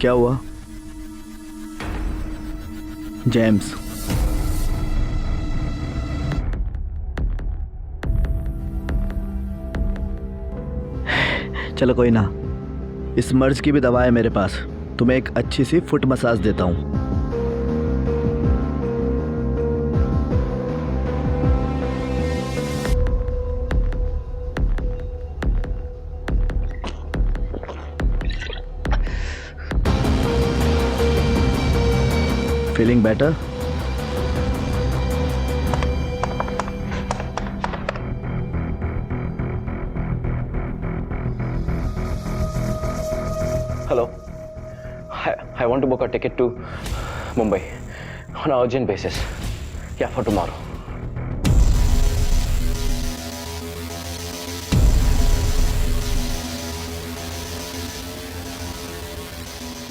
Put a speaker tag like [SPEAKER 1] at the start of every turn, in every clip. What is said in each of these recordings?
[SPEAKER 1] क्या हुआ? जेम्स, चलो कोई ना, इस मर्ज की भी दवा है मेरे पास। तुम्हें एक अच्छी सी फुट मसाज देता हूँ। Feeling better?
[SPEAKER 2] Hello. I want to book a ticket to Mumbai on an urgent basis. Yeah, for tomorrow.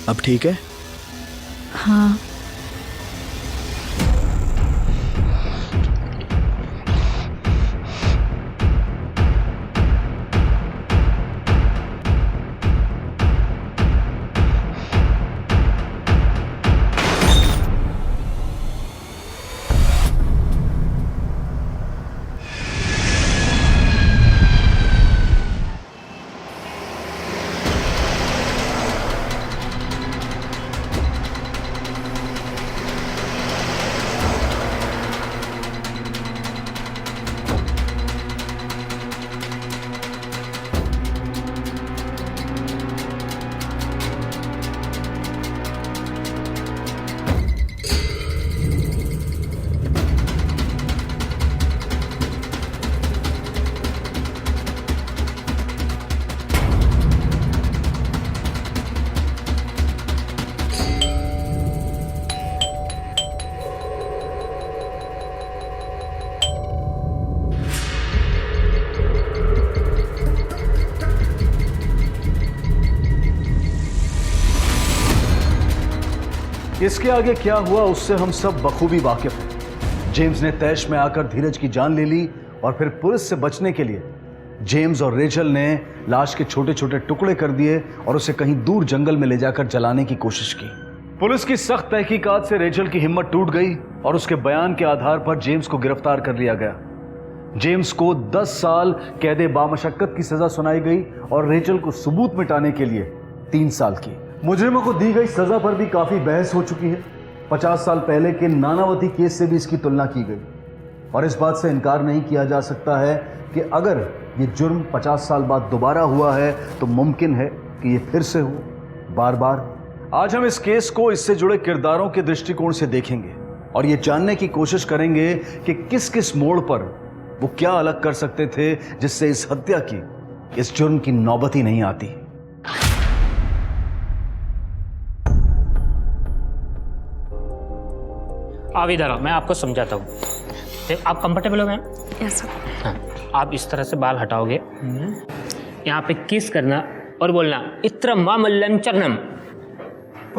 [SPEAKER 1] अब ठीक है?
[SPEAKER 3] हाँ।
[SPEAKER 4] इसके आगे क्या हुआ उससे हम सब बखूबी वाकिफ हैं। जेम्स ने तैश में आकर धीरज की जान ले ली और फिर पुलिस से बचने के लिए जेम्स और रेचल ने लाश के छोटे छोटे टुकड़े कर दिए और उसे कहीं दूर जंगल में ले जाकर जलाने की कोशिश की। पुलिस की सख्त तहकीकात से रेचल की हिम्मत टूट गई और उसके बयान के आधार पर जेम्स को गिरफ्तार कर लिया गया। जेम्स को 10 साल कैदे बामशक्कत की सजा सुनाई गई और रेचल को सबूत मिटाने के लिए 3 साल की। मुजरिमों को दी गई सजा पर भी काफी बहस हो चुकी है। 50 साल पहले के नानावती केस से भी इसकी तुलना की गई और इस बात से इनकार नहीं किया जा सकता है कि अगर ये जुर्म 50 साल बाद दोबारा हुआ है तो मुमकिन है कि ये फिर से हो, बार बार। आज हम इस केस को इससे जुड़े किरदारों के दृष्टिकोण से देखेंगे और ये जानने की कोशिश करेंगे कि किस किस मोड़ पर वो क्या अलग कर सकते थे जिससे इस हत्या की, इस जुर्म की नौबत ही नहीं आती।
[SPEAKER 5] आप इधर आओ, मैं आपको समझाता हूँ। आप कंफर्टेबल हो गए?
[SPEAKER 3] Yes sir.
[SPEAKER 5] हाँ, आप इस तरह से बाल हटाओगे, यहाँ पे किस करना और बोलना इत्र मामल्लम चरणम।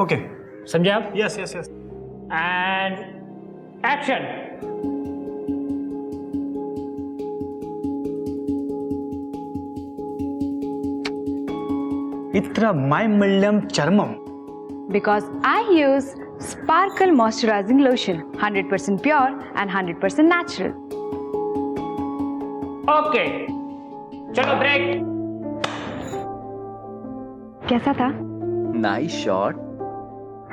[SPEAKER 6] ओके,
[SPEAKER 5] समझे आप?
[SPEAKER 6] Yes yes yes.
[SPEAKER 5] And action.
[SPEAKER 6] इत्र माइमल्लम चर्मम।
[SPEAKER 3] Because I use Sparkle Moisturizing Lotion, 100% pure and 100% natural.
[SPEAKER 5] Okay, चलो ब्रेक।
[SPEAKER 3] कैसा था?
[SPEAKER 7] Nice shot.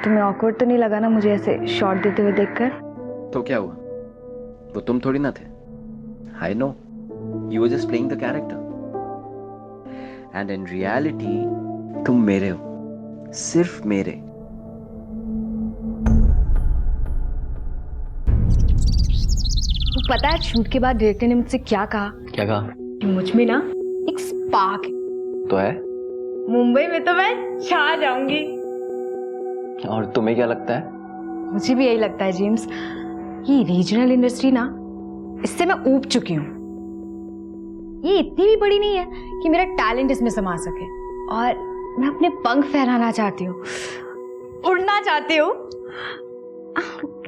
[SPEAKER 3] तुम्हें ऑकवर्ड तो नहीं लगा ना मुझे ऐसे शॉट देते हुए देखकर?
[SPEAKER 7] तो क्या हुआ, वो तुम थोड़ी ना थे। I know, you were just playing the character and in reality तुम मेरे हो, सिर्फ मेरे।
[SPEAKER 3] वो पता है शूट के बाद डायरेक्टर ने मुझसे क्या कहा?
[SPEAKER 7] क्या कहा?
[SPEAKER 3] कि मुझ में ना एक स्पार्क है।
[SPEAKER 7] तो है?
[SPEAKER 3] मुंबई में तो मैं छा जाऊंगी।
[SPEAKER 7] और तुम्हें क्या लगता है?
[SPEAKER 3] मुझे भी यही लगता है जेम्स। ये रीजनल इंडस्ट्री ना, इससे मैं ऊब चुकी हूँ। ये इतनी भी बड़ी नहीं है कि मेरा टैलेंट इसमें समा सके और मैं अपने पंख फहराना चाहती हूँ, उड़ना चाहती हूँ।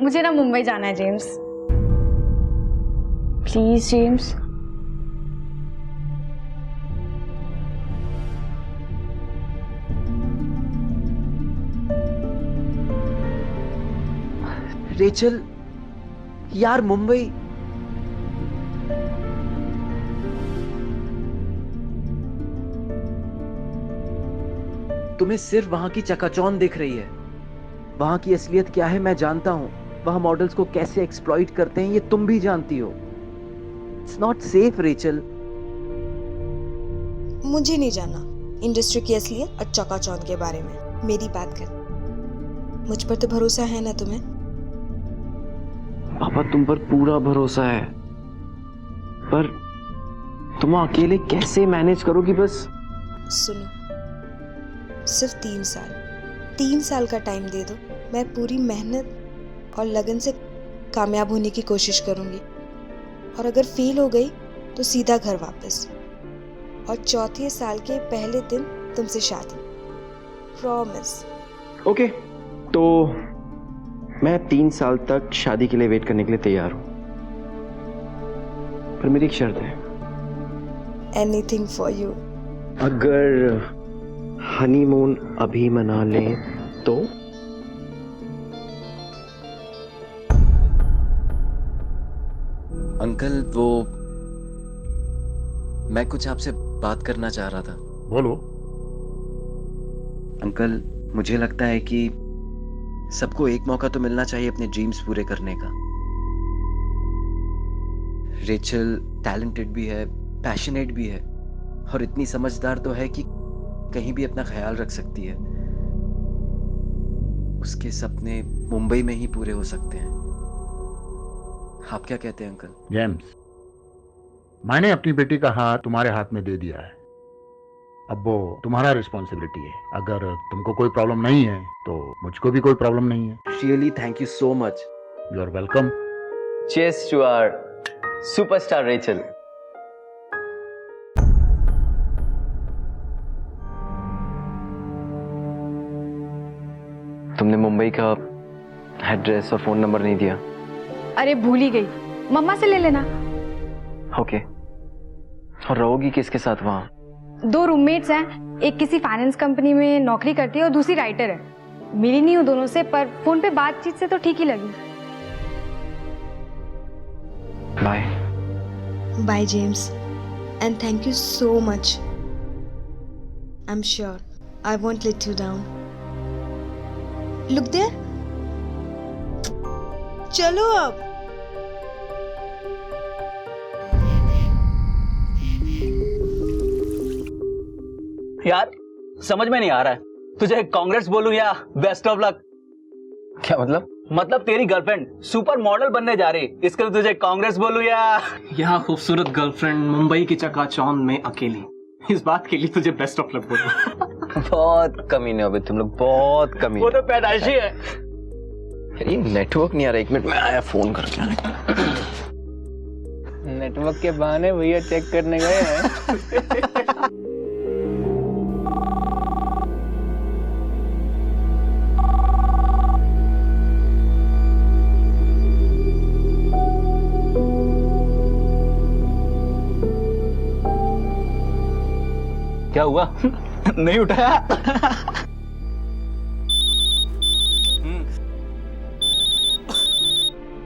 [SPEAKER 3] मुझे ना मुंबई जाना है जेम्स, प्लीज जेम्स।
[SPEAKER 7] रेचल, यार मुंबई। तुम्हें सिर्फ वहां की चकाचौंध दिख रही है। वहां की असलियत क्या है मैं जानता हूं। वहां मॉडल्स को कैसे एक्सप्लॉइट करते हैं ये तुम भी जानती हो। It's not safe Rachel.
[SPEAKER 8] मुझे नहीं जानना इंडस्ट्री की असलियत और चकाचौंध के बारे में। मेरी बात कर, मुझ पर तो भरोसा है ना तुम्हें?
[SPEAKER 2] पापा तुम पर पूरा भरोसा है, पर तुम अकेले कैसे मैनेज करोगी? बस
[SPEAKER 8] सुनो, सिर्फ 3 साल का टाइम दे दो। मैं पूरी मेहनत और लगन से कामयाब होने की कोशिश करूंगी, और अगर फेल हो गई तो सीधा घर वापस, और चौथे साल के पहले दिन तुमसे शादी। प्रॉमिस।
[SPEAKER 2] ओके, तो मैं 3 साल तक शादी के लिए वेट करने के लिए तैयार हूं, पर मेरी एक शर्त है।
[SPEAKER 8] Anything for you.
[SPEAKER 2] अगर हनीमून अभी मना लें तो?
[SPEAKER 7] अंकल, वो मैं कुछ आपसे बात करना चाह रहा था।
[SPEAKER 9] बोलो।
[SPEAKER 7] अंकल, मुझे लगता है कि सबको एक मौका तो मिलना चाहिए अपने ड्रीम्स पूरे करने का। रेचल टैलेंटेड भी है, पैशनेट भी है, और इतनी समझदार तो है कि कहीं भी अपना ख्याल रख सकती है। उसके सपने मुंबई में ही पूरे हो सकते हैं। आप क्या कहते हैं अंकल?
[SPEAKER 9] जेम्स, मैंने अपनी बेटी का हाथ तुम्हारे हाथ में दे दिया है। अब वो तुम्हारा रिस्पॉन्सिबिलिटी है। अगर तुमको कोई प्रॉब्लम नहीं है तो मुझको भी कोई प्रॉब्लम नहीं है।
[SPEAKER 7] Really thank you so much.
[SPEAKER 9] You are welcome.
[SPEAKER 2] Cheers to our superstar Rachel. तुमने मुंबई का एड्रेस और फोन नंबर नहीं दिया।
[SPEAKER 3] अरे भूल ही गई, मम्मा से ले लेना।
[SPEAKER 2] ओके, और रहोगी किसके साथ वहां?
[SPEAKER 3] 2 रूममेट्स हैं, एक किसी फाइनेंस कंपनी में नौकरी करती है और दूसरी राइटर है। मिली नहीं हूँ दोनों से, पर फोन पे बातचीत से तो ठीक ही लगी।
[SPEAKER 2] Bye.
[SPEAKER 8] Bye James, and thank you so much. I am sure I won't let you down. Look there, चलो अब।
[SPEAKER 6] यार समझ में नहीं आ रहा है, तुझे कांग्रेस बोलूं या बेस्ट ऑफ लक?
[SPEAKER 2] क्या मतलब?
[SPEAKER 6] मतलब तेरी गर्लफ्रेंड सुपर मॉडल बनने जा रही, इसके लिए तुझे कांग्रेस बोलूं या खूबसूरत गर्लफ्रेंड मुंबई की चकाचौंध में अकेली, इस बात के लिए तुझे बेस्ट ऑफ लक बोलूं?
[SPEAKER 2] बहुत कमीने हो बे तुम लोग, बहुत कमीने।
[SPEAKER 6] वो तो पैदाइशी है।
[SPEAKER 2] ये नेटवर्क नहीं आ रहा, 1 मिनट में आया, फोन करके।
[SPEAKER 5] नेटवर्क के बहाने भैया चेक करने गए हैं।
[SPEAKER 6] क्या हुआ? नहीं उठाया?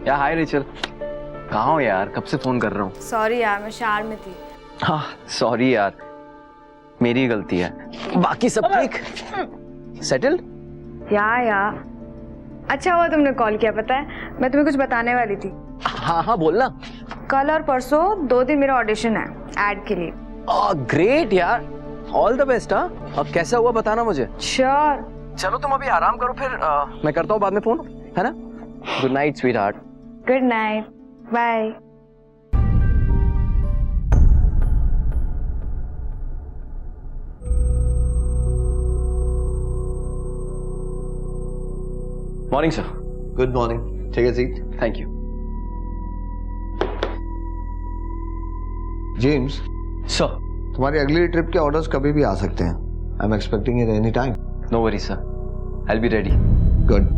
[SPEAKER 2] या हाय रेचल, कहाँ हो यार? कब से फोन कर रहा हूँ।
[SPEAKER 8] सॉरी यार, मैं शार में थी।
[SPEAKER 2] हाँ सॉरी यार, मेरी गलती है। बाकी सब ठीक? सेटल?
[SPEAKER 3] या अच्छा हुआ तुमने कॉल किया। पता है मैं तुम्हें कुछ बताने वाली थी।
[SPEAKER 2] हाँ हाँ बोलना।
[SPEAKER 3] कल और परसों 2 दिन मेरा ऑडिशन है एड के लिए।
[SPEAKER 2] ग्रेट यार, ऑल द बेस्ट। हाँ, अब कैसा हुआ बताना मुझे।
[SPEAKER 3] श्योर।
[SPEAKER 2] चलो तुम अभी आराम करो, फिर मैं करता हूँ बाद में फोन, है ना? Good night sweetheart.
[SPEAKER 3] Good night, bye.
[SPEAKER 2] Morning sir.
[SPEAKER 1] Good morning, take a seat.
[SPEAKER 2] Thank you.
[SPEAKER 1] James,
[SPEAKER 2] sir.
[SPEAKER 1] तुम्हारी अगली ट्रिप के ऑर्डर्स कभी भी आ सकते हैं। I am expecting it any time.
[SPEAKER 2] No worry sir, I will be ready.
[SPEAKER 1] Good.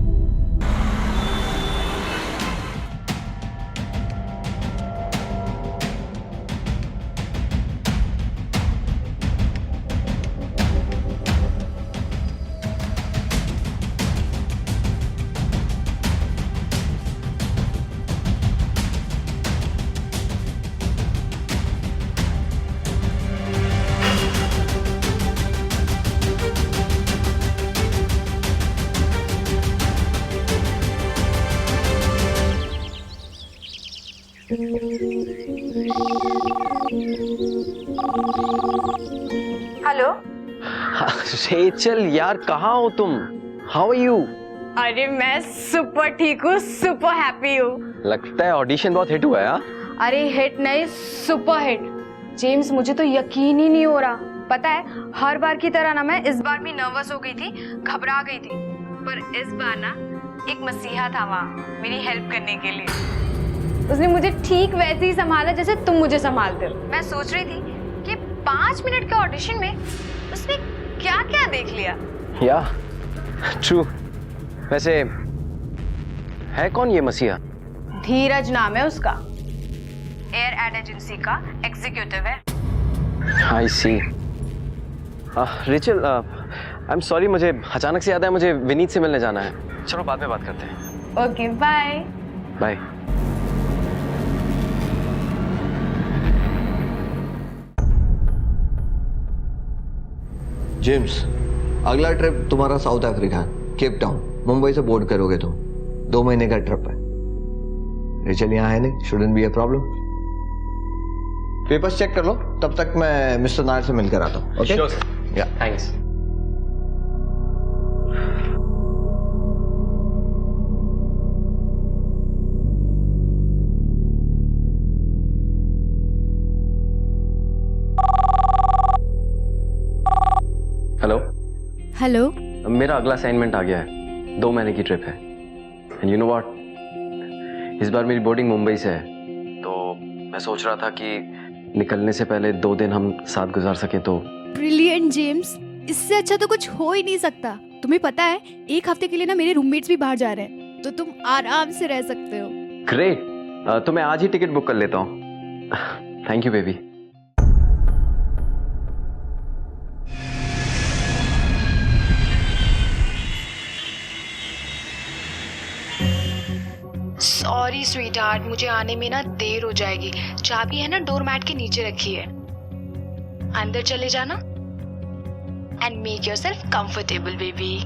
[SPEAKER 2] Rachel यार, कहाँ हो तुम? How are you?
[SPEAKER 3] अरे मैं सुपर ठीक हूँ, सुपर हैप्पी हूँ।
[SPEAKER 2] लगता है ऑडिशन बहुत हिट हुआ है। हाँ?
[SPEAKER 3] अरे हिट नहीं, सुपर हिट। जेम्स, मुझे तो यकीन ही नहीं हो रहा। पता है, हर बार की तरह ना मैं इस बार भी नर्वस हो गई थी, घबरा गई थी, पर इस बार ना एक मसीहा था वहाँ मेरी हेल्प करने के लिए। उसने मुझे ठीक वैसे ही संभाला जैसे तुम मुझे संभालते हो। मैं सोच रही थी कि 5 मिनट के ऑडिशन में उसने क्या क्या देख लिया।
[SPEAKER 2] या ट्रू। वैसे है कौन ये मसीहा?
[SPEAKER 3] धीरज नाम है उसका, एयर एड एजेंसी का एग्जीक्यूटिव है।
[SPEAKER 2] आई सी। रिचल, आई एम सॉरी, मुझे अचानक से याद है, मुझे विनीत से मिलने जाना है। चलो बाद में बात करते हैं।
[SPEAKER 3] Okay, bye
[SPEAKER 2] bye.
[SPEAKER 10] जेम्स, अगला ट्रिप तुम्हारा South Africa, Cape Town, Mumbai से बोर्ड करोगे तुम। 2 महीने का ट्रिप है। रिचल यहाँ है नहीं, shouldn't be a problem. Papers check कर लो, तब तक मैं मिस्टर नायर से मिलकर आता हूँ। ओके?
[SPEAKER 2] Sure sir.
[SPEAKER 10] या
[SPEAKER 2] थैंक्स।
[SPEAKER 3] हेलो।
[SPEAKER 2] मेरा अगला असाइनमेंट आ गया है। 2 महीने की ट्रिप है। एंड यू नो व्हाट, इस बार मेरी बोर्डिंग मुंबई से है, तो मैं सोच रहा था कि निकलने से पहले 2 दिन हम साथ गुजार सके तो।
[SPEAKER 11] ब्रिलियंट जेम्स, इससे अच्छा तो कुछ हो ही नहीं सकता। तुम्हें पता है, 1 हफ्ते के लिए ना मेरे रूममेट्स भी बाहर जा रहे हैं, तो तुम आराम से रह सकते हो।
[SPEAKER 2] ग्रेट, तो मैं आज ही टिकट बुक कर लेता हूँ। Thank you baby.
[SPEAKER 8] Sorry sweetheart, मुझे आने में ना देर हो जाएगी। चाबी है ना डोर मैट के नीचे रखी है, अंदर चले जाना and make yourself comfortable baby.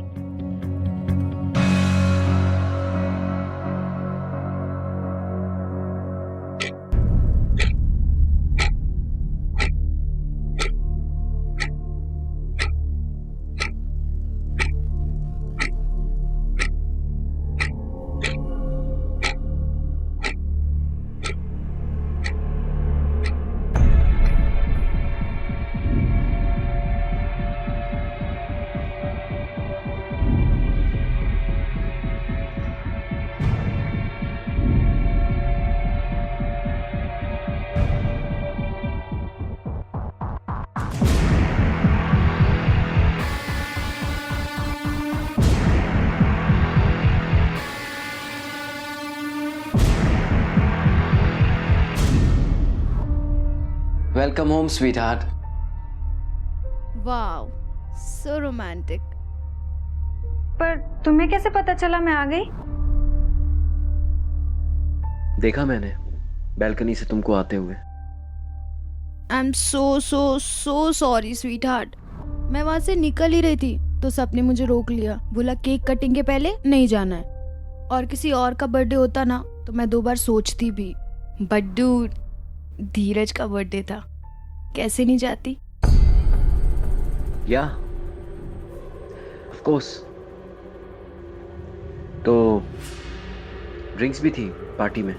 [SPEAKER 2] Welcome home sweetheart.
[SPEAKER 11] Wow, so romantic.
[SPEAKER 3] पर तुम्हें कैसे पता चला मैं आ गई?
[SPEAKER 7] देखा मैंने बैल्कनी से तुमको आते हुए।
[SPEAKER 11] I am so sorry sweetheart. मैं वहां से निकल ही रही थी तो सबने मुझे रोक लिया, बोला केक कटिंग के पहले नहीं जाना है, और किसी और का बर्थडे होता ना तो मैं 2 बार सोचती भी, बट डूड, धीरज का बर्थडे था, कैसे नहीं जाती।
[SPEAKER 7] या ऑफ कोर्स। तो ड्रिंक्स भी थी पार्टी में?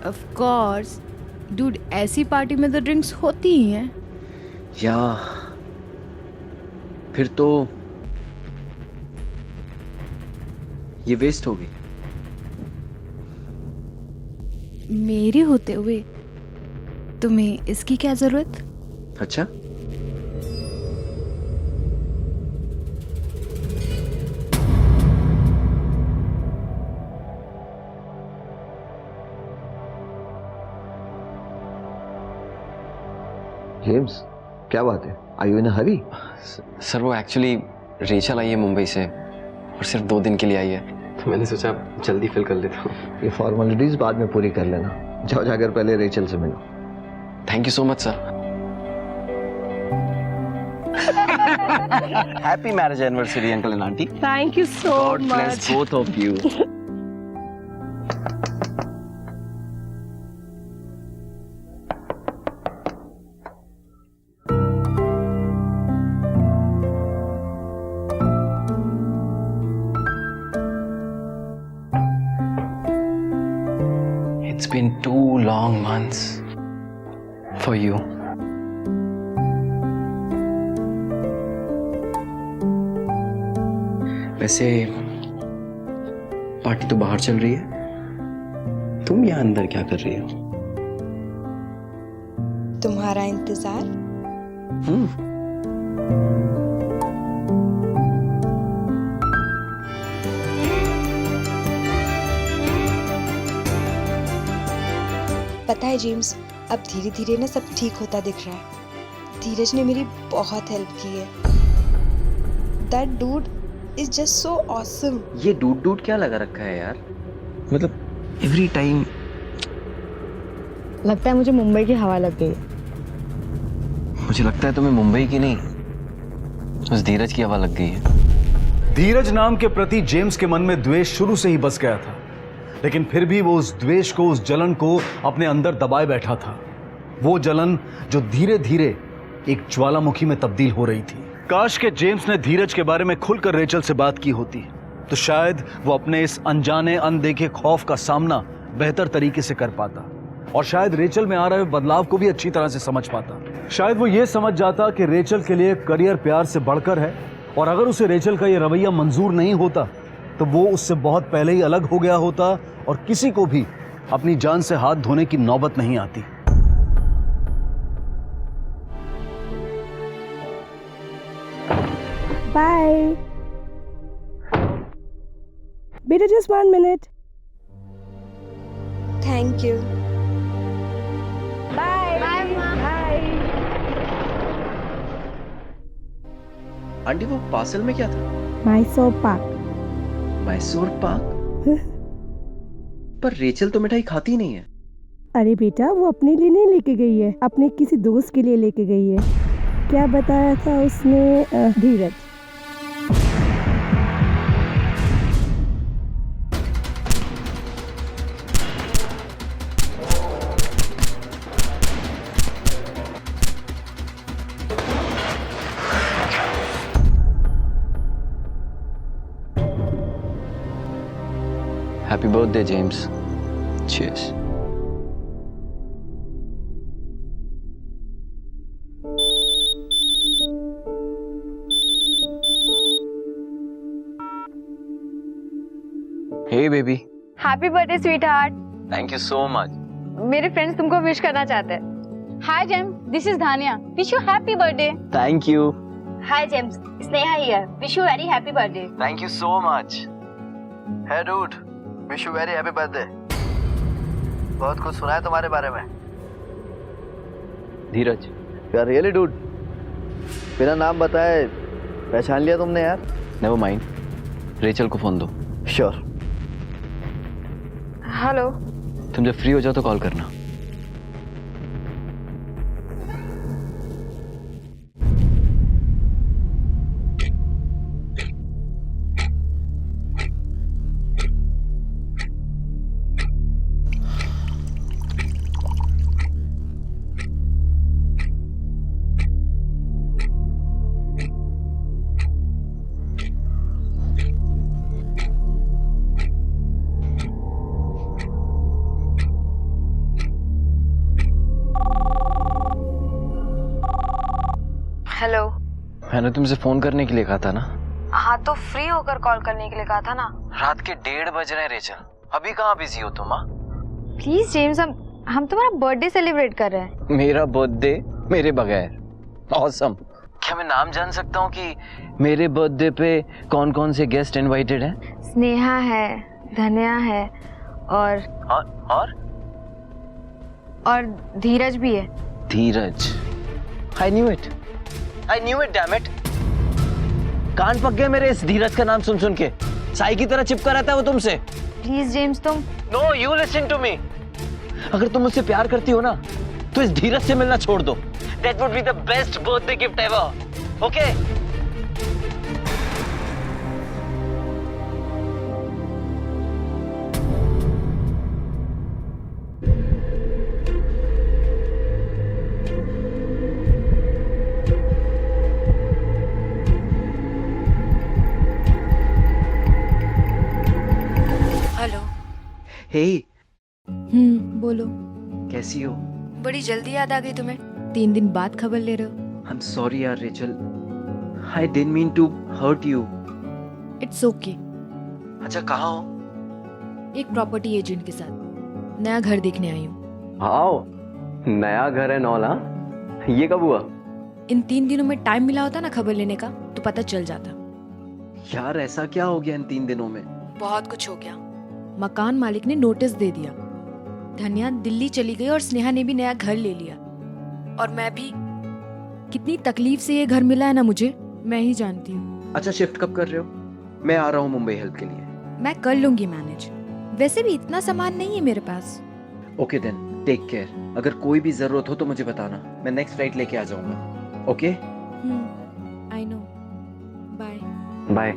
[SPEAKER 11] ऑफ कोर्स डूड, ऐसी पार्टी में तो ड्रिंक्स होती ही हैं।
[SPEAKER 7] या फिर तो ये वेस्ट होगी।
[SPEAKER 11] मेरे होते हुए तुम्हें इसकी क्या जरूरत?
[SPEAKER 7] अच्छा,
[SPEAKER 10] जेम्स, क्या बात है? Are you in a hurry?
[SPEAKER 2] Sir वो एक्चुअली रेचल आई है मुंबई से, और सिर्फ 2 दिन के लिए आई है, तो मैंने सोचा जल्दी फिल कर लेता हूँ।
[SPEAKER 10] ये फॉर्मेलिटीज बाद में पूरी कर लेना। जाओ, जाकर पहले रेचल से मिलो।
[SPEAKER 2] Thank you so much sir. Happy marriage anniversary uncle and aunty.
[SPEAKER 3] Thank you so
[SPEAKER 2] God bless both of you. been 2 long months for you. वैसे पार्टी तो बाहर चल रही है, तुम यहाँ अंदर क्या कर रही हो?
[SPEAKER 8] तुम्हारा इंतजार। पता है जेम्स, अब धीरे धीरे ना सब ठीक होता दिख रहा है। धीरज ने मेरी बहुत हेल्प की है। That dude is just so awesome.
[SPEAKER 7] ये डूड क्या लगा रखा है यार?
[SPEAKER 2] मतलब एवरी टाइम
[SPEAKER 3] लगता है मुझे मुंबई की हवा लग गई।
[SPEAKER 2] मुझे लगता है तुम्हें मुंबई की नहीं, उस धीरज की हवा लग गई है।
[SPEAKER 4] धीरज नाम के प्रति जेम्स के मन में द्वेष शुरू से ही बस गया था, लेकिन फिर भी वो उस द्वेष को, उस जलन को अपने अंदर दबाए बैठा था। वो जलन जो धीरे धीरे एक ज्वालामुखी में तब्दील हो रही थी। काश के जेम्स ने धीरज के बारे में खुलकर रेचल से बात की होती, तो शायद वो अपने इस अनजाने अनदेखे खौफ का सामना बेहतर तरीके से कर पाता, और शायद रेचल में आ रहे बदलाव को भी अच्छी तरह से समझ पाता। शायद वो ये समझ जाता कि रेचल के लिए करियर प्यार से बढ़कर है, और अगर उसे रेचल का ये रवैया मंजूर नहीं होता तो वो उससे बहुत पहले ही अलग हो गया होता, और किसी को भी अपनी जान से हाथ धोने की नौबत नहीं आती।
[SPEAKER 12] बाय बेटा, just 1 minute.
[SPEAKER 8] Thank you.
[SPEAKER 12] Bye bye bye.
[SPEAKER 7] Aunty वो पार्सल में क्या था?
[SPEAKER 12] मैसूर पाक।
[SPEAKER 7] मैसूर पाक? पर रेचल तो मिठाई खाती नहीं है।
[SPEAKER 12] अरे बेटा, वो अपने लिए नहीं लेके गई है, अपने किसी दोस्त के लिए लेके गई है। क्या बताया था उसने? Dheeraj.
[SPEAKER 2] Happy birthday, James. Cheers. Hey, baby.
[SPEAKER 3] Happy birthday sweetheart.
[SPEAKER 2] Thank you so much.
[SPEAKER 3] मेरे फ्रेंड्स तुमको विश करना चाहते हैं। Hi Jem, this is Dhaniya, wish you happy birthday.
[SPEAKER 2] Thank you.
[SPEAKER 3] Hi James, Sneha here, wish you very happy birthday.
[SPEAKER 2] Thank you so much.
[SPEAKER 1] Hey dude, wish you very happy birthday. बहुत कुछ सुना है तुम्हारे बारे में।
[SPEAKER 2] धीरज।
[SPEAKER 1] यार रियली डूड, बिना नाम बताए पहचान लिया तुमने यार।
[SPEAKER 2] Never mind. रेचल को फोन दो।
[SPEAKER 1] श्योर।
[SPEAKER 3] हेलो।
[SPEAKER 2] तुम जब फ्री हो जाओ तो कॉल करना।
[SPEAKER 3] हेलो।
[SPEAKER 2] मैंने तुमसे फोन करने के लिए कहा था ना।
[SPEAKER 3] हाँ तो फ्री होकर कॉल करने के लिए कहा था ना।
[SPEAKER 2] रात के 1:30 बज रहे हैं रेचल, अभी कहाँ बिजी हो तुम?
[SPEAKER 3] प्लीज जेम्स, हम तुम्हारा बर्थडे सेलिब्रेट कर रहे हैं।
[SPEAKER 2] मेरा बर्थडे मेरे बगैर? ऑसम। क्या मैं नाम जान सकता हूँ कि मेरे बर्थडे पे कौन कौन से गेस्ट इनवाइटेड हैं?
[SPEAKER 3] स्नेहा है, धन्या है और धीरज भी है।
[SPEAKER 2] धीरज? I knew it, damn it. कान पक गए मेरे इस धीरज का नाम सुन सुन के। साई की तरह चिपका रहता है वो तुमसे।
[SPEAKER 3] प्लीज जेम्स, तुम।
[SPEAKER 2] No, you listen to me. अगर तुम मुझसे प्यार करती हो ना तो इस धीरज से मिलना छोड़ दो। That would be the best birthday gift ever. Okay?
[SPEAKER 8] Hello.
[SPEAKER 7] Hey,
[SPEAKER 11] बोलो।
[SPEAKER 7] कैसी हो?
[SPEAKER 11] बड़ी जल्दी याद आ गई तुम्हें, 3 दिन बाद खबर ले रहे हो।
[SPEAKER 7] आई एम सॉरी यार Rachel, I didn't mean to hurt you.
[SPEAKER 11] It's okay.
[SPEAKER 7] अच्छा कहाँ हो?
[SPEAKER 11] एक प्रॉपर्टी एजेंट के साथ नया घर देखने आई हूँ।
[SPEAKER 2] आओ, नया घर है नौला, ये कब हुआ?
[SPEAKER 11] इन 3 दिनों में टाइम मिला होता ना खबर लेने का तो पता चल जाता।
[SPEAKER 7] यार ऐसा क्या हो गया इन 3 दिनों में?
[SPEAKER 11] बहुत कुछ हो गया। मकान मालिक ने नोटिस दे दिया, धन्या दिल्ली चली गई और स्नेहा ने भी नया घर ले लिया। और मैं भी, कितनी तकलीफ से ये घर मिला है ना मुझे, मैं ही जानती हूँ।
[SPEAKER 7] अच्छा शिफ्ट कब कर रहे हो? मैं आ रहा हूँ मुंबई हेल्प के लिए।
[SPEAKER 11] मैं कर लूंगी मैनेज, वैसे भी इतना सामान नहीं है मेरे पास।
[SPEAKER 7] Okay then, take care. अगर कोई भी जरूरत हो तो मुझे बताना, मैं नेक्स्ट फ्लाइट लेके आ जाऊंगा। Okay?
[SPEAKER 11] I know. Bye
[SPEAKER 2] bye.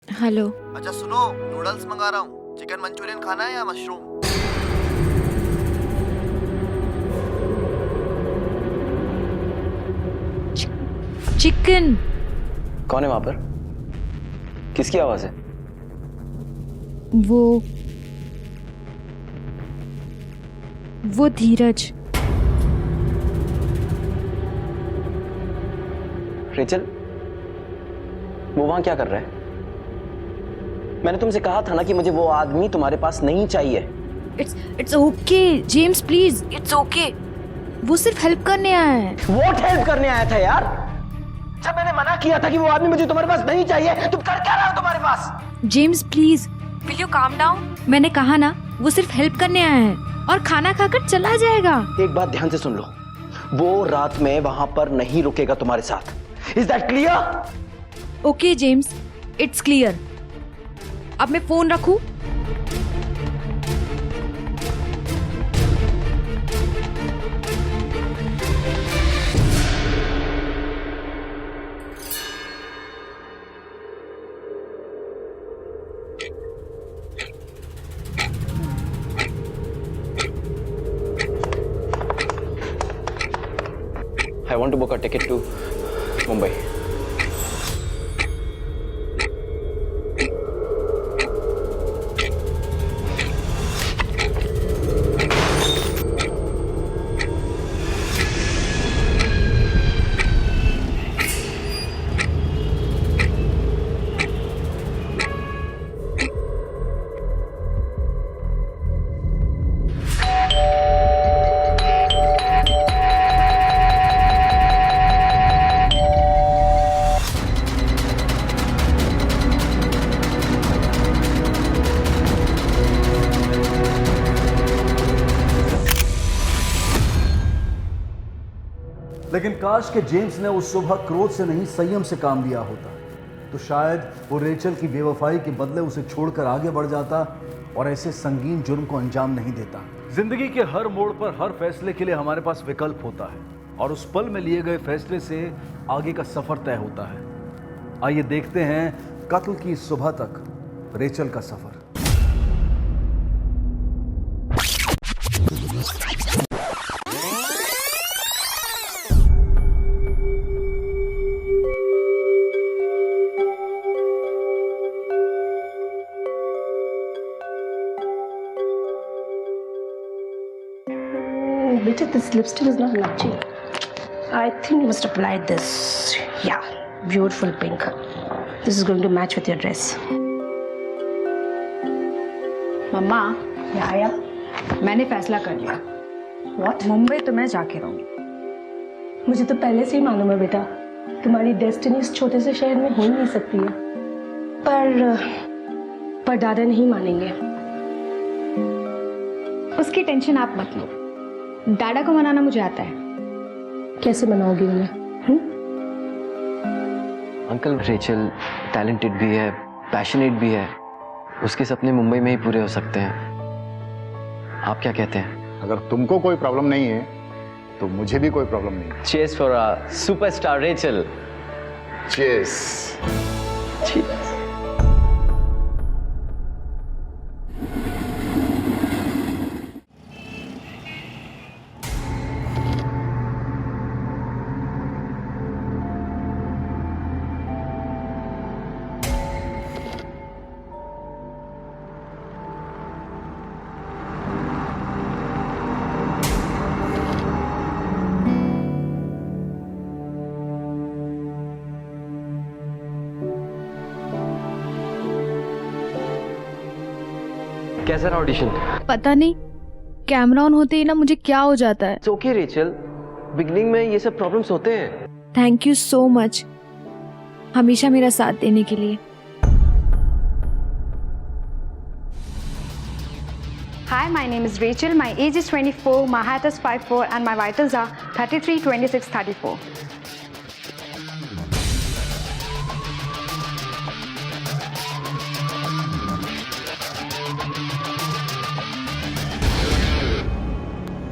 [SPEAKER 11] Hello.
[SPEAKER 1] अच्छा सुनो, नूडल्स मंगा रहा हूँ। चिकन मंचूरियन खाना है या मशरूम?
[SPEAKER 11] चिकन।
[SPEAKER 2] कौन है वहां पर? किसकी आवाज है?
[SPEAKER 11] वो धीरज।
[SPEAKER 2] रेचल, वो वहां क्या कर रहा है? मैंने तुमसे कहा था ना कि मुझे वो आदमी तुम्हारे पास नहीं चाहिए।
[SPEAKER 11] It's okay James, please, it's okay. वो सिर्फ हेल्प करने आया है।
[SPEAKER 2] व्हाट हेल्प करने आया था यार? जब मैंने मना किया था कि वो आदमी मुझे तुम्हारे पास नहीं चाहिए, तुम कर क्या रहे हो तुम्हारे पास?
[SPEAKER 11] James please, will you calm down? मैंने कहा ना, वो सिर्फ हेल्प करने आया है और खाना खाकर चला जाएगा।
[SPEAKER 2] एक बात ध्यान से सुन लो, वो रात में वहां पर नहीं रुकेगा तुम्हारे साथ। Is that clear?
[SPEAKER 11] Okay James, it's clear. अब मैं फोन रखूं?
[SPEAKER 2] I want to book a ticket to Mumbai.
[SPEAKER 4] लेकिन काश के जेम्स ने उस सुबह क्रोध से नहीं संयम से काम लिया होता, तो शायद वो रेचल की बेवफाई के बदले उसे छोड़कर आगे बढ़ जाता और ऐसे संगीन जुर्म को अंजाम नहीं देता। जिंदगी के हर मोड़ पर हर फैसले के लिए हमारे पास विकल्प होता है और उस पल में लिए गए फैसले से आगे का सफर तय होता है। आइए देखते हैं कत्ल की सुबह तक रेचल का सफर।
[SPEAKER 12] Beta, this lipstick is not matching. I think you must apply this. Yeah, beautiful pink. This is going to match with your dress.
[SPEAKER 3] Mamma,
[SPEAKER 12] Yeah.
[SPEAKER 3] मैंने फैसला कर लिया।
[SPEAKER 12] What?
[SPEAKER 3] मुंबई तो मैं जाके रहूंगी।
[SPEAKER 12] मुझे तो पहले से ही मालूम है बेटा, तुम्हारी डेस्टिनी इस छोटे से शहर में हो ही नहीं सकती है। पर दादा नहीं मानेंगे।
[SPEAKER 3] उसकी टेंशन आप मत लो, डाडा को मनाना मुझे आता है।
[SPEAKER 12] कैसे मनाओगी उन्हें?
[SPEAKER 2] अंकल, रेचल टैलेंटेड भी है, पैशनेट भी है, उसके सपने मुंबई में ही पूरे हो सकते हैं। आप क्या कहते हैं?
[SPEAKER 9] अगर तुमको कोई प्रॉब्लम नहीं है तो मुझे भी कोई प्रॉब्लम नहीं है।
[SPEAKER 2] Cheers for superstar Rachel.
[SPEAKER 9] Cheers.
[SPEAKER 2] Cheers. कैसा रहा ऑडिशन?
[SPEAKER 11] पता नहीं, कैमरा ऑन होते ही ना मुझे क्या हो जाता है।
[SPEAKER 2] इट्स ओके रेचल, बिगनिंग में ये सब प्रॉब्लम्स होते हैं।
[SPEAKER 11] थैंक यू सो मच हमेशा मेरा साथ देने के लिए।
[SPEAKER 3] Hi, my name is Rachel. My age is 24, my height is 5'4", and my vitals are 33, 26, 34.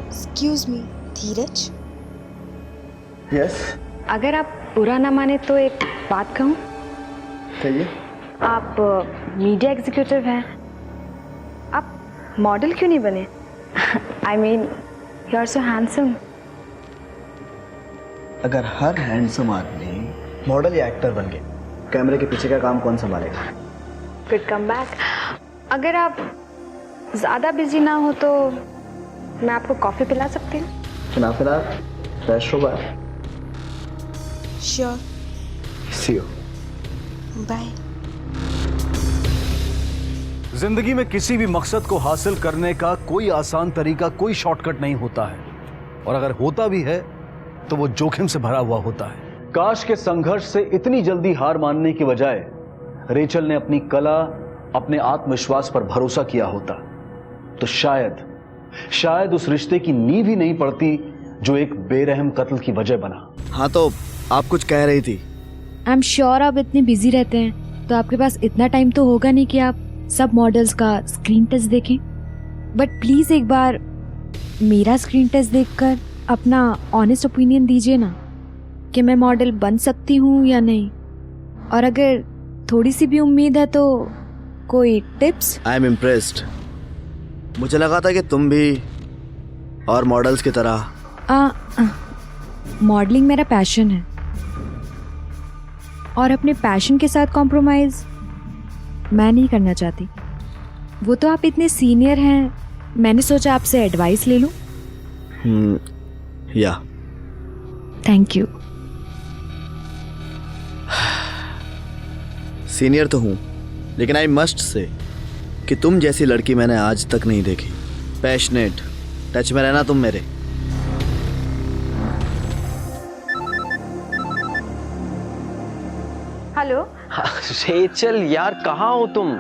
[SPEAKER 8] Excuse me, Dheeraj?
[SPEAKER 1] Yes,
[SPEAKER 3] अगर आप बुरा ना माने तो एक बात कहूँ?
[SPEAKER 1] कहिए।
[SPEAKER 3] आप मीडिया एग्जीक्यूटिव हैं, आप मॉडल क्यों नहीं बने? I mean you are so handsome.
[SPEAKER 1] अगर हर हैंडसम आदमी मॉडल या एक्टर बन गए, कैमरे के पीछे का काम कौन संभालेगा?
[SPEAKER 3] Good come back. अगर आप ज़्यादा बिजी ना हो तो मैं आपको कॉफ़ी पिला सकती हूँ।
[SPEAKER 1] फिर आप फ्रेश हो बार।
[SPEAKER 8] श्योर।
[SPEAKER 1] See you.
[SPEAKER 8] बाय।
[SPEAKER 4] जिंदगी में किसी भी मकसद को हासिल करने का कोई आसान तरीका, कोई शॉर्टकट नहीं होता है, और अगर होता भी है तो वो जोखिम से भरा हुआ होता है। काश के संघर्ष से इतनी जल्दी हार मानने की बजाय रेचल ने अपनी कला, अपने आत्मविश्वास पर भरोसा किया होता तो शायद उस रिश्ते की नींव ही नहीं पड़ती जो एक बेरहम कत्ल की वजह बना।
[SPEAKER 1] हाँ, तो आप कुछ कह रही थी।
[SPEAKER 11] आई एम श्योर आप इतने बिजी रहते हैं तो आपके पास इतना टाइम तो होगा नहीं कि आप सब मॉडल्स का स्क्रीन टेस्ट देखें। बट प्लीज़ एक बार मेरा स्क्रीन टेस्ट देखकर अपना ऑनेस्ट ओपिनियन दीजिए ना कि मैं मॉडल बन सकती हूँ या नहीं। और अगर थोड़ी सी भी उम्मीद है तो कोई टिप्स?
[SPEAKER 1] I am impressed. मुझे लगा था कि तुम भी और मॉडल्स की तरह।
[SPEAKER 11] मॉडलिंग मेरा पैशन है और अपने पैशन के साथ कॉम्प्रोमाइज़ मैं नहीं करना चाहती। वो तो आप इतने सीनियर हैं, मैंने सोचा आपसे एडवाइस ले लूं।
[SPEAKER 1] या
[SPEAKER 11] थैंक यू।
[SPEAKER 1] सीनियर तो हूँ, लेकिन आई मस्ट से कि तुम जैसी लड़की मैंने आज तक नहीं देखी। पैशनेट, टच में रहना तुम मेरे।
[SPEAKER 3] हेलो
[SPEAKER 2] रेचल यार, कहाँ हो तुम?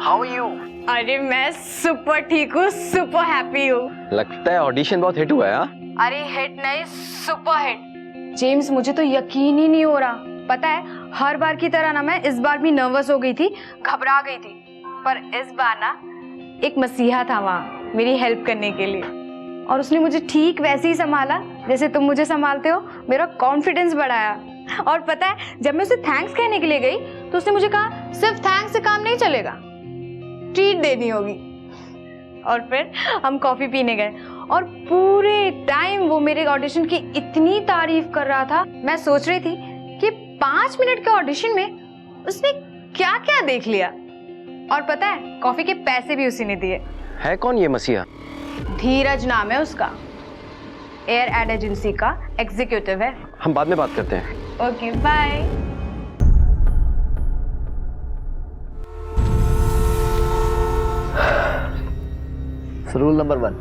[SPEAKER 2] How are you?
[SPEAKER 3] अरे मैं सुपर ठीक हूँ, सुपर हैप्पी हूँ।
[SPEAKER 2] लगता है ऑडिशन बहुत हिट हुआ है। हाँ,
[SPEAKER 3] अरे हिट नहीं, सुपर हिट। जेम्स, मुझे तो यकीन ही नहीं हो रहा। पता है, हर बार की तरह ना मैं इस बार भी नर्वस हो गई थी, घबरा गई थी, पर इस बार ना एक मसीहा था वहाँ मेरी हेल्प करने के लिए, और उसने मुझे ठीक वैसे ही संभाला जैसे तुम मुझे संभालते हो। मेरा कॉन्फिडेंस बढ़ाया। और पता है, जब मैं उसे थैंक्स कहने के लिए गई तो उसने मुझे कहा सिर्फ थैंक्स से काम नहीं चलेगा, ट्रीट देनी होगी। और फिर हम कॉफी पीने गए और पूरे टाइम वो मेरे ऑडिशन की इतनी तारीफ कर रहा था। मैं सोच रही थी कि 5 मिनट के ऑडिशन में उसने क्या क्या देख लिया। और पता है, कॉफी के पैसे भी उसी ने दिए।
[SPEAKER 2] है कौन ये मसीहा?
[SPEAKER 3] धीरज नाम है उसका, एयर एड एजेंसी का एग्जीक्यूटिव है।
[SPEAKER 2] हम बाद में बात करते हैं।
[SPEAKER 3] Okay, bye.
[SPEAKER 1] रूल नंबर 1,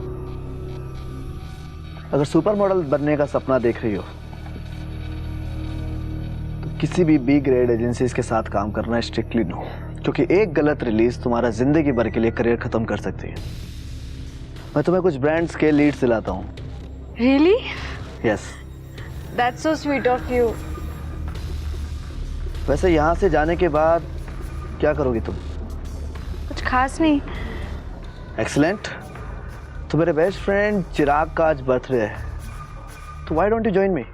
[SPEAKER 1] अगर सुपर मॉडल बनने का सपना देख रही हो तो किसी भी बी ग्रेड एजेंसीज के साथ काम करना स्ट्रिक्टली नो, क्योंकि एक गलत रिलीज तुम्हारा जिंदगी भर के लिए करियर खत्म कर सकती है। मैं तुम्हें कुछ ब्रांड्स के लीड्स दिलाता हूँ।
[SPEAKER 3] Really?
[SPEAKER 1] Yes.
[SPEAKER 3] That's so sweet of you.
[SPEAKER 1] वैसे यहाँ से जाने के बाद क्या करोगी तुम?
[SPEAKER 3] कुछ खास नहीं।
[SPEAKER 1] एक्सीलेंट। तो मेरे बेस्ट फ्रेंड चिराग का आज बर्थडे है, तो why don't you join me?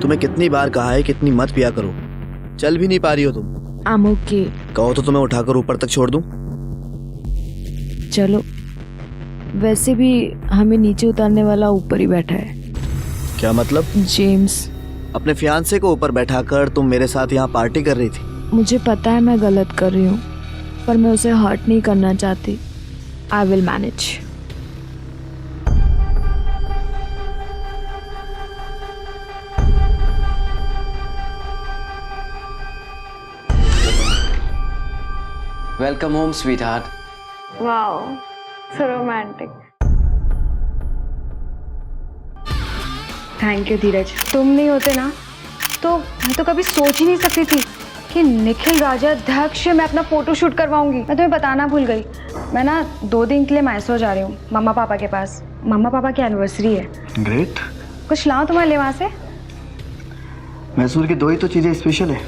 [SPEAKER 1] तुम्हें कितनी बार कहा है कि इतनी मत पिया करो, चल भी नहीं पा रही हो तुम।
[SPEAKER 11] I'm okay.
[SPEAKER 1] कहो तो तुम्हें उठाकर ऊपर तक छोड़ दूं?
[SPEAKER 11] चलो। वैसे भी हमें नीचे उतारने वाला ऊपर ही बैठा है।
[SPEAKER 1] क्या मतलब?
[SPEAKER 11] जेम्स।
[SPEAKER 1] अपने फियांसे को ऊपर बैठाकर तुम मेरे साथ यहाँ पार्टी कर रही थी?
[SPEAKER 11] मुझे पता है मैं गलत कर रही हूँ, पर मैं उसे हर्ट नहीं करना चाहती। I will manage.
[SPEAKER 2] Welcome home sweetheart.
[SPEAKER 3] Wow, so romantic. Thank you Dheeraj, तुम नहीं होते ना तो मैं तो कभी सोच ही नहीं सकती थी कि निखिल राज्याध्यक्ष से मैं अपना फोटो शूट करवाऊंगी। मैं तुम्हें बताना भूल गई, मैं ना 2 दिन के लिए मैसूर जा रही हूँ मम्मा पापा के पास। मम्मा पापा की एनिवर्सरी है।
[SPEAKER 1] ग्रेट।
[SPEAKER 3] कुछ लाऊं तुम्हारे लिए वहाँ से?
[SPEAKER 1] मैसूर की 2 ही तो चीजें स्पेशल है,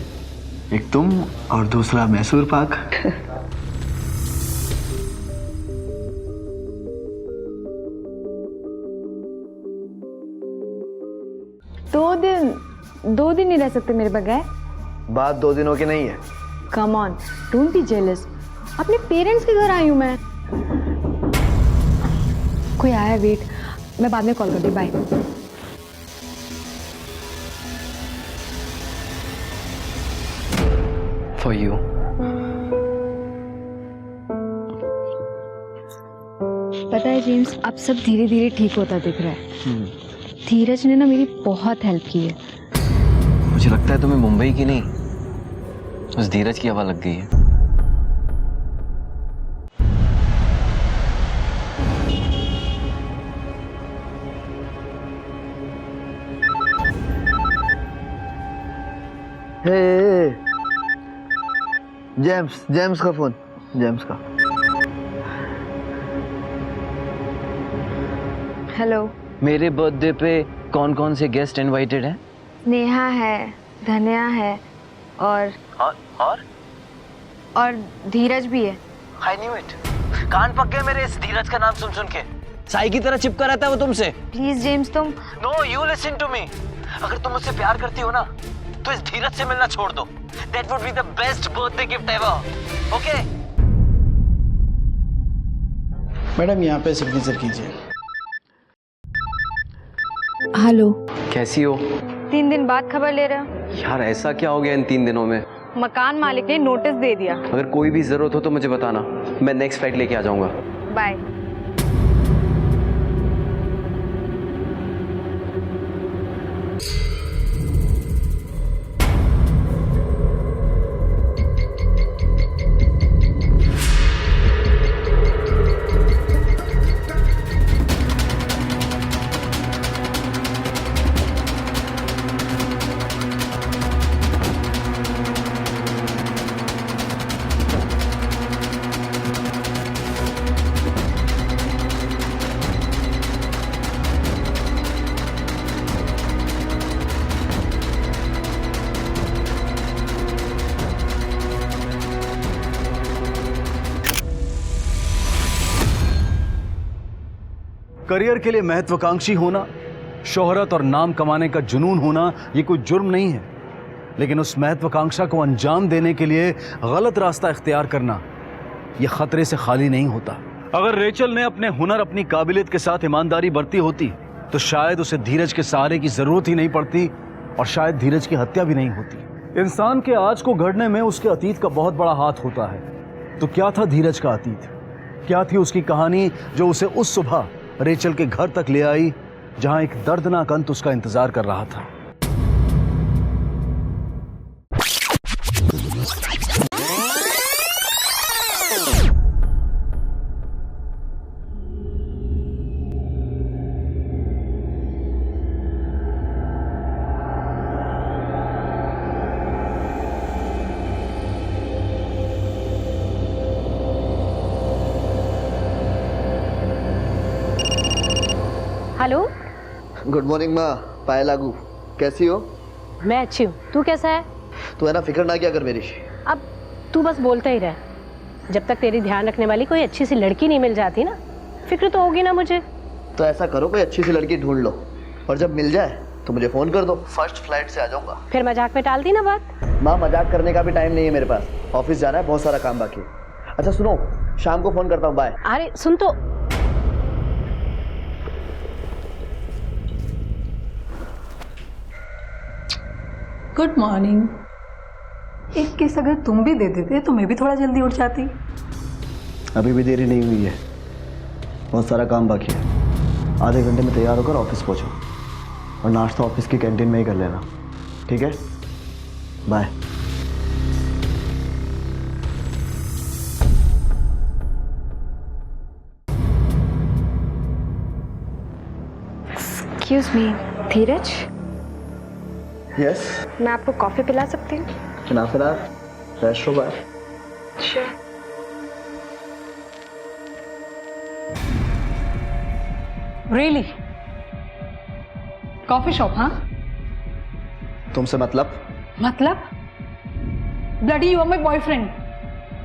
[SPEAKER 1] एक तुम और दूसरा मैसूर पाक।
[SPEAKER 3] 2 दिन नहीं रह सकते मेरे बगैर?
[SPEAKER 1] बात 2 दिनों की नहीं है।
[SPEAKER 3] Come on, don't be jealous. अपने पेरेंट्स के घर आई हूँ मैं। कोई आया, वेट, मैं बाद में कॉल करती हूँ। बाय।
[SPEAKER 2] For you.
[SPEAKER 3] पता है जेम्स, अब सब धीरे धीरे ठीक होता दिख रहा है। धीरज ने ना मेरी बहुत हेल्प की है।
[SPEAKER 2] मुझे लगता है तुम्हें मुंबई की नहीं, उस धीरज की हवा लग गई है।
[SPEAKER 1] हे, जेम्स का फोन। जेम्स का।
[SPEAKER 3] हेलो।
[SPEAKER 2] मेरे बर्थडे पे कौन कौन से गेस्ट इनवाइटेड हैं?
[SPEAKER 3] नेहा है, धन्या है और धीरज भी है।
[SPEAKER 2] I knew it। कान पक गए मेरे इस धीरज का नाम सुन सुन के। साई की तरह चिपका रहता है वो तुमसे।
[SPEAKER 3] प्लीज जेम्स, तुम।
[SPEAKER 2] No, you listen to me. अगर तुम मुझसे प्यार करती हो ना तो इस धीरज से मिलना छोड़ दो। That would be the best birthday gift ever। Okay?
[SPEAKER 13] Madam यहाँ पे सिग्नेचर कीजिए।
[SPEAKER 11] हेलो।
[SPEAKER 2] कैसी हो?
[SPEAKER 3] 3 दिन बाद खबर ले रहे हो?
[SPEAKER 2] यार ऐसा क्या हो गया इन 3 दिनों में?
[SPEAKER 3] मकान मालिक ने नोटिस दे दिया।
[SPEAKER 2] अगर कोई भी जरूरत हो तो मुझे बताना, मैं नेक्स्ट फ्लाइट लेके आ जाऊंगा।
[SPEAKER 3] बाय।
[SPEAKER 4] करियर के लिए महत्वाकांक्षी होना, शोहरत और नाम कमाने का जुनून होना, ये कोई जुर्म नहीं है। लेकिन उस महत्वाकांक्षा को अंजाम देने के लिए गलत रास्ता इख्तियार करना, ये खतरे से खाली नहीं होता। अगर रेचल ने अपने हुनर, अपनी काबिलियत के साथ ईमानदारी बरती होती तो शायद उसे धीरज के सहारे की जरूरत ही नहीं पड़ती और शायद धीरज की हत्या भी नहीं होती। इंसान के आज को गढ़ने में उसके अतीत का बहुत बड़ा हाथ होता है। तो क्या था धीरज का अतीत? क्या थी उसकी कहानी जो उसे उस सुबह रेचल के घर तक ले आई जहां एक दर्दनाक अंत उसका इंतजार कर रहा था?
[SPEAKER 12] हेलो।
[SPEAKER 1] गुड मॉर्निंग माँ, पायल लागू, कैसी हो?
[SPEAKER 12] मैं अच्छी हूँ, तू कैसा है?
[SPEAKER 1] तू है ना, फिक्र ना किया कर मेरी।
[SPEAKER 12] अब तू बस बोलता ही रह। जब तक तेरी ध्यान रखने वाली कोई अच्छी सी लड़की नहीं मिल जाती ना, फिक्र तो होगी ना मुझे।
[SPEAKER 1] तो ऐसा करो, कोई अच्छी सी लड़की ढूंढ लो और जब मिल जाए तो मुझे फोन कर दो, फर्स्ट फ्लाइट से आ जाऊंगा।
[SPEAKER 12] फिर मजाक में टाल दी ना बात।
[SPEAKER 1] माँ, मजाक करने का भी टाइम नहीं है मेरे पास, ऑफिस जाना है, बहुत सारा काम बाकी है। अच्छा सुनो, शाम को फोन करता हूँ, बाय।
[SPEAKER 12] अरे सुन तो।
[SPEAKER 14] Good morning. एक किस अगर तुम भी दे देते तो मैं भी थोड़ा जल्दी उठ जाती।
[SPEAKER 1] अभी भी देरी नहीं हुई है, बहुत सारा काम बाकी है। आधे घंटे में तैयार होकर ऑफिस पहुंचो और नाश्ता ऑफिस की कैंटीन में ही कर लेना, ठीक है? बाय।
[SPEAKER 3] एक्सक्यूज मी, धीरज,
[SPEAKER 1] यस,
[SPEAKER 3] मैं आपको कॉफी पिला सकती हूँ?
[SPEAKER 1] फिलहाल फ्रेश हो बाय।
[SPEAKER 14] रियली? Coffee shop? हाँ,
[SPEAKER 1] तुमसे मतलब?
[SPEAKER 14] मतलब bloody you are my boyfriend.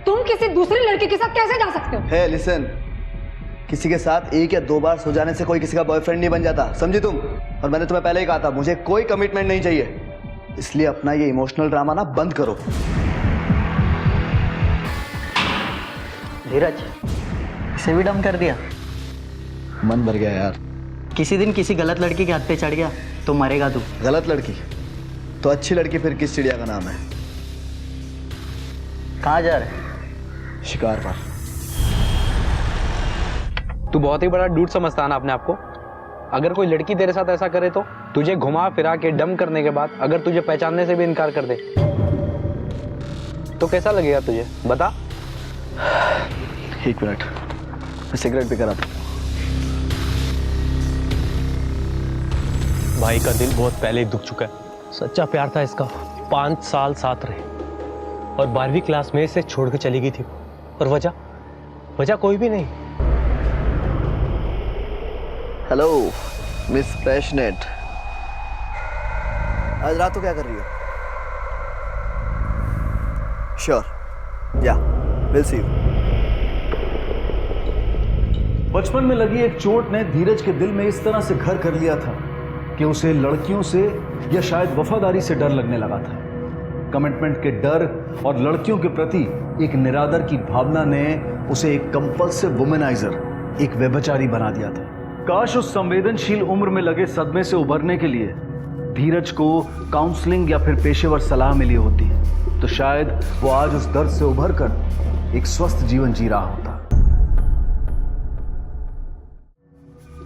[SPEAKER 14] तुम किसी दूसरे लड़के के साथ कैसे जा सकते हो?
[SPEAKER 1] हे लिसन, किसी के साथ एक या दो बार सो जाने से कोई किसी का बॉयफ्रेंड नहीं बन जाता, समझी तुम? और मैंने तुम्हें पहले ही कहा था, मुझे कोई कमिटमेंट नहीं चाहिए, इसलिए अपना ये इमोशनल ड्रामा ना बंद करो।
[SPEAKER 6] धीरज, इसे भी डम कर दिया।
[SPEAKER 1] मन भर गया यार।
[SPEAKER 6] किसी दिन किसी गलत लड़की के हाथ पे चढ़ गया तो मरेगा तू।
[SPEAKER 1] गलत लड़की? तो अच्छी लड़की फिर किस चिड़िया का नाम है?
[SPEAKER 6] कहाँ जा रहे?
[SPEAKER 1] शिकार पर।
[SPEAKER 15] तू बहुत ही बड़ा डूड समझता है ना अपने आप को। अगर कोई लड़की तेरे साथ ऐसा करे तो तुझे घुमा फिरा के डम करने के बाद अगर तुझे पहचानने से भी इनकार कर दे तो कैसा लगेगा तुझे, बता?
[SPEAKER 1] एक मिनट, मैं सिगरेट भी करा था।
[SPEAKER 16] भाई का दिल बहुत पहले ही दुख चुका है। सच्चा प्यार था इसका, 5 साल साथ रहे और 12वीं क्लास में इसे छोड़ के चली गई थी। और वजह कोई भी नहीं।
[SPEAKER 1] हेलो मिस पैशनेट, आज रात को क्या कर रही हो? श्योर, या विल सी यू।
[SPEAKER 4] बचपन में लगी एक चोट ने धीरज के दिल में इस तरह से घर कर लिया था कि उसे लड़कियों से या शायद वफादारी से डर लगने लगा था। कमिटमेंट के डर और लड़कियों के प्रति एक निरादर की भावना ने उसे एक कंपल्सिव वुमेनाइजर, एक व्यभिचारी बना दिया था। काश उस संवेदनशील उम्र में लगे सदमे से उभरने के लिए धीरज को काउंसलिंग या फिर पेशेवर सलाह मिली होती, तो शायद वो आज उस दर्द से उभरकर एक स्वस्थ जीवन जी रहा होता।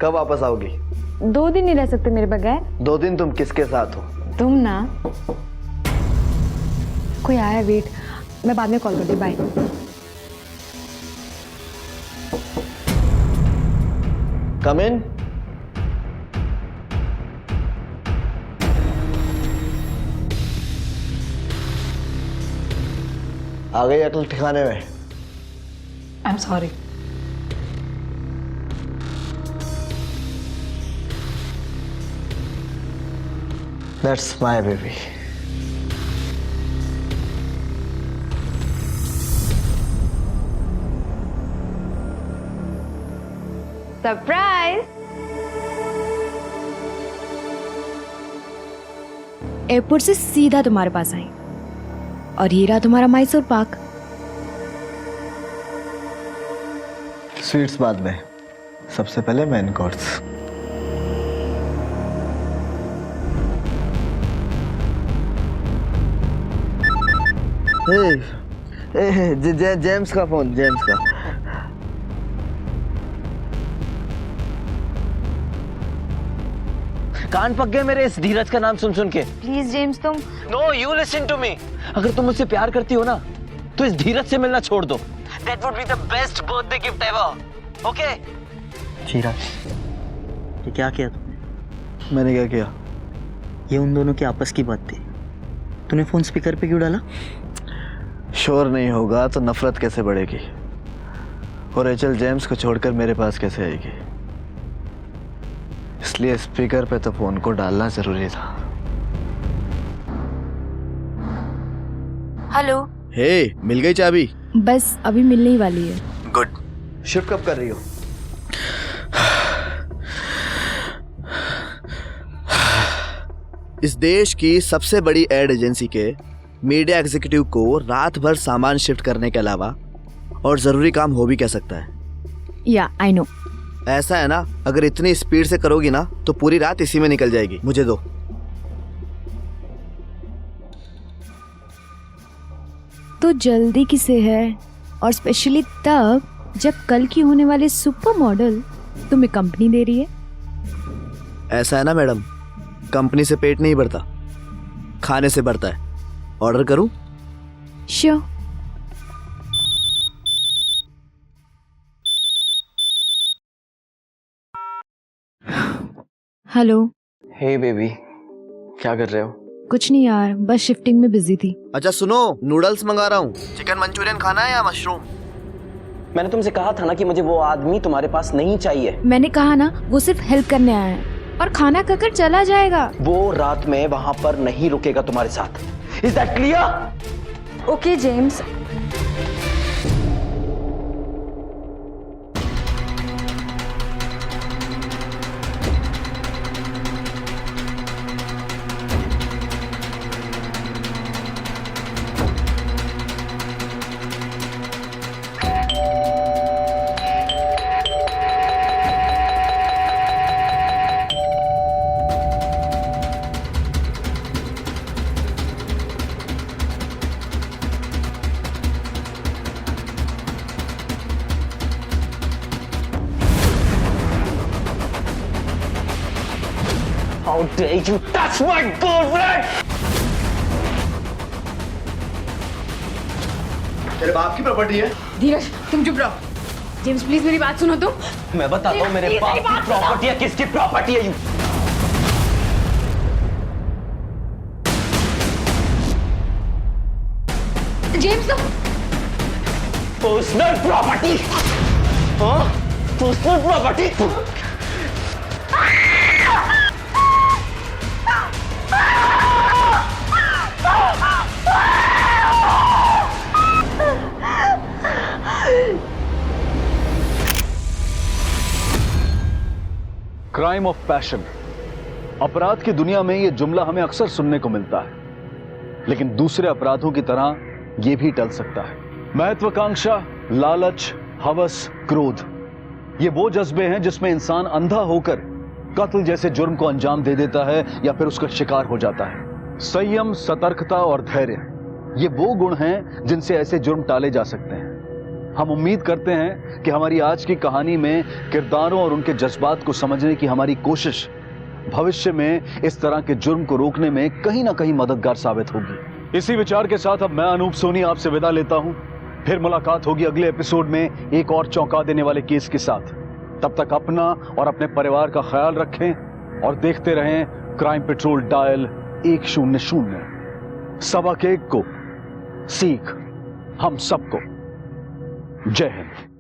[SPEAKER 1] कब वापस आओगी?
[SPEAKER 3] 2 दिन नहीं रह सकते मेरे बगैर।
[SPEAKER 1] 2 दिन तुम किसके साथ हो?
[SPEAKER 3] तुम ना। कोई आया, वेट, मैं बाद में कॉल करती हूँ, बाय।
[SPEAKER 1] कम इन। आ गई अकल ठिकाने में?
[SPEAKER 14] आई am sorry.
[SPEAKER 1] That's my baby.
[SPEAKER 3] Surprise! Airport से सीधा तुम्हारे पास आई और ये रहा तुम्हारा मैसूर पाक।
[SPEAKER 1] स्वीट्स बाद में, सबसे पहले मेन कोर्स। जेम्स का फोन, जेम्स का।
[SPEAKER 6] कान पक गए मेरे इस धीरज का नाम सुन सुन के।
[SPEAKER 3] प्लीज जेम्स, तुम।
[SPEAKER 6] No, you listen to me. अगर तुम मुझसे प्यार करती हो ना तो इस धीरज से मिलना छोड़ दो। That would be the best birthday gift ever. Okay? Dheeraj, ये क्या किया तुमने?
[SPEAKER 1] मैंने क्या किया?
[SPEAKER 6] ये उन दोनों की आपस की बात थी, तूने फोन स्पीकर पे क्यों डाला?
[SPEAKER 1] शोर नहीं होगा तो नफरत कैसे बढ़ेगी? और रेचल जेम्स को छोड़कर मेरे पास कैसे आएगी? इसलिए स्पीकर पे तो फोन को डालना जरूरी था।
[SPEAKER 3] हेलो।
[SPEAKER 1] हे, मिल गई चाबी?
[SPEAKER 11] बस अभी मिलने ही वाली है।
[SPEAKER 1] गुड। शिफ्ट कब कर रही हो? इस देश की सबसे बड़ी एड एजेंसी के मीडिया एग्जीक्यूटिव को रात भर सामान शिफ्ट करने के अलावा और ज़रूरी काम हो भी क्या सकता है।
[SPEAKER 3] या आई नो।
[SPEAKER 1] ऐसा है ना, अगर इतनी स्पीड से करोगी ना तो पूरी रात इसी में निकल जाएगी। मुझे दो।
[SPEAKER 3] तो जल्दी किसे है, और स्पेशली तब जब कल की होने वाली सुपर मॉडल तुम्हें कंपनी दे रही है।
[SPEAKER 1] ऐसा है ना मैडम, कंपनी से पेट नहीं भरता, खाने से भरता है। ऑर्डर करूं?
[SPEAKER 3] श्योर। हेलो।
[SPEAKER 2] हे बेबी, क्या कर रहे हो?
[SPEAKER 3] कुछ नहीं यार, बस शिफ्टिंग में बिजी थी।
[SPEAKER 1] अच्छा सुनो, नूडल्स मंगा रहा हूँ। चिकन मंचूरियन खाना है या मशरूम?
[SPEAKER 6] मैंने तुमसे कहा था ना कि मुझे वो आदमी तुम्हारे पास नहीं चाहिए।
[SPEAKER 3] मैंने कहा ना, वो सिर्फ हेल्प करने आया है और खाना खाकर चला जाएगा।
[SPEAKER 6] वो रात में वहां पर नहीं रुकेगा तुम्हारे साथ। Is that clear?
[SPEAKER 3] Okay James.
[SPEAKER 6] How dare you touch my girlfriend?
[SPEAKER 1] तेरे बाप की प्रॉपर्टी है।
[SPEAKER 3] धीरज तुम चुप रहो। जेम्स प्लीज मेरी बात सुनो तुम।
[SPEAKER 6] मैं बताता हूँ मेरे बाप की प्रॉपर्टी है किसकी प्रॉपर्टी है। यू
[SPEAKER 3] जेम्स तुम
[SPEAKER 6] पर्सनल प्रॉपर्टी। हाँ, personal property.
[SPEAKER 4] Crime of passion. अपराध की दुनिया में यह जुमला हमें अक्सर सुनने को मिलता है, लेकिन दूसरे अपराधों की तरह यह भी टल सकता है। महत्वाकांक्षा, लालच, हवस, क्रोध, ये वो जज्बे हैं जिसमें इंसान अंधा होकर कत्ल जैसे जुर्म को अंजाम दे देता है या फिर उसका शिकार हो जाता है। संयम, सतर्कता और धैर्य, ये वो गुण हैं जिनसे ऐसे जुर्म टाले जा सकते हैं। हम उम्मीद करते हैं कि हमारी आज की कहानी में किरदारों और उनके जज्बात को समझने की हमारी कोशिश भविष्य में इस तरह के जुर्म को रोकने में कहीं ना कहीं मददगार साबित होगी। इसी विचार के साथ अब मैं अनूप सोनी आपसे विदा लेता हूं। फिर मुलाकात होगी अगले एपिसोड में एक और चौंका देने वाले केस के साथ। तब तक अपना और अपने परिवार का ख्याल रखें और देखते रहें क्राइम पेट्रोल डायल 100। सबक एक को, सीख हम सबको। जय हिंद।